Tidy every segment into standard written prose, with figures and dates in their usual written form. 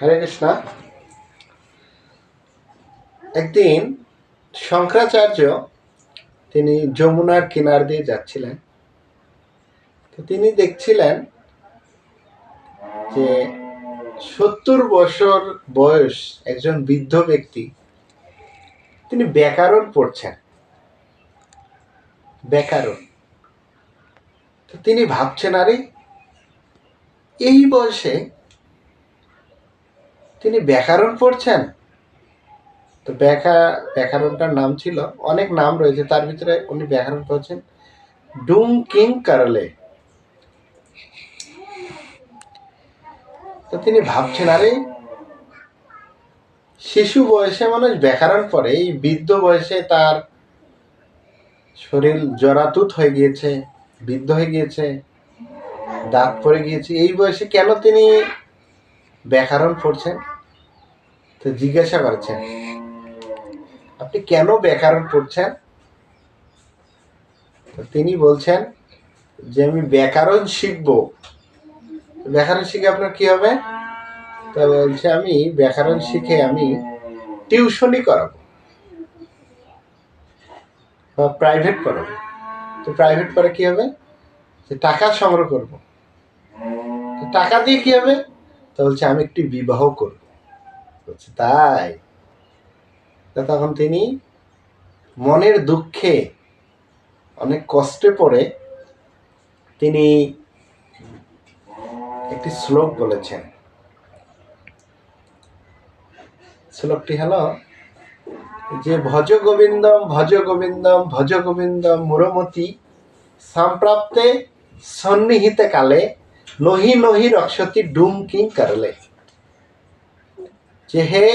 হরে কৃষ্ণ। একদিন শঙ্করাচার্য তিনি যমুনার কিনার দিয়ে যাচ্ছিলেন। তো তিনি দেখছিলেন যে 70 বছর বয়স একজন বৃদ্ধ ব্যক্তি তিনি ব্যাকরণ পড়ছেন। ব্যাকরণ। তো তিনি ভাবছেন, আরে এই বয়সে তিনি ব্যাকরণ পড়ছেন। তো ব্যাকরণটার নাম ছিল, অনেক নাম রয়েছে, তার ভিতরে উনি ব্যাকরণ পড়ছেন ডুং কিং কারলে। তো তিনি ভাবছেন, আরে শিশু বয়সে মানুষ ব্যাকরণ পড়ে, এই বৃদ্ধ বয়সে তার শরীর জরাতুত হয়ে গিয়েছে, বৃদ্ধ হয়ে গিয়েছে, দাঁত পড়ে গিয়েছে, এই বয়সে কেন তিনি ব্যাকরণ পড়ছেন? তো জিজ্ঞাসা করেছেন, আপনি কেন ব্যাকরণ পড়ছেন? তো তিনি বলছেন যে আমি ব্যাকরণ শিখবো। ব্যাকরণ শিখে আপনার কি হবে? তো বলছে আমি ব্যাকরণ শিখে আমি টিউশনি করাবো বা প্রাইভেট পড়াবো। তো প্রাইভেট পড়ে কি হবে? যে টাকা সংগ্রহ করবো। তো টাকা দিয়ে কি হবে? তো বলছে আমি একটি বিবাহ করবো। বলছে তাই? তখন তিনি মনের দুঃখে অনেক কষ্টে পড়ে তিনি একটি শ্লোক বলেছেন। শ্লোকটি হলো যে ভজ গোবিন্দম ভজ গোবিন্দম ভজ গোবিন্দম মুরমতি সম্প্রাপ্তে সন্নিহিতে কালে নহি নহি রক্ষতি ডুম কিং করলে। যে হে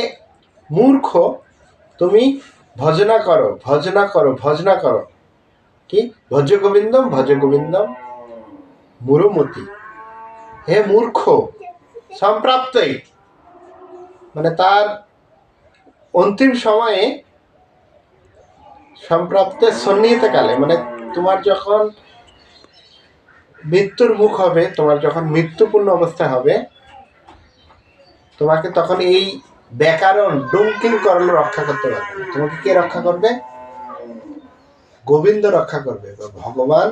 মূর্খ, তুমি ভজনা করো ভজনা করো ভজনা করো, কি ভজ গোবিন্দম মুরমতি। হে মূর্খ, সম্প্রাপ্তই মানে তার অন্তিম সময়ে, সম্প্রাপ্তে সন্নিহিত কালে মানে তোমার যখন মৃত্যুর মুখ হবে, তোমার যখন মৃত্যুপূর্ণ অবস্থা হবে, তোমাকে তখন এই ব্যাকরণ ডুমকিং করলে রক্ষা করতে পারবে। তোমাকে কে রক্ষা করবে? গোবিন্দ রক্ষা করবে বা ভগবান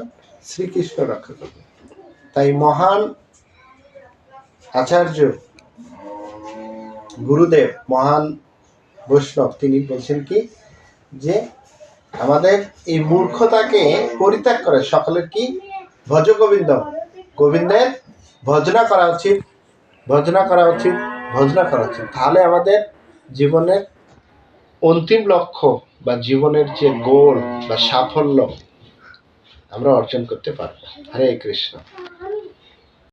শ্রীকৃষ্ণ রক্ষা করবে। তাই মহান আচার্য গুরুদেব, মহান বৈষ্ণব, তিনি বলছেন কি যে আমাদের এই মূর্খতাকে পরিত্যাগ করে সকলের কি ভজ গোবিন্দ, গোবিন্দের ভজনা করা উচিত, ভজনা করা উচিত, ভজনা করা উচিত। তাহলে আমাদের জীবনের অন্তিম লক্ষ্য বা জীবনের যে গোল বা সাফল্য আমরা অর্জন করতে পারবো। হরে কৃষ্ণ।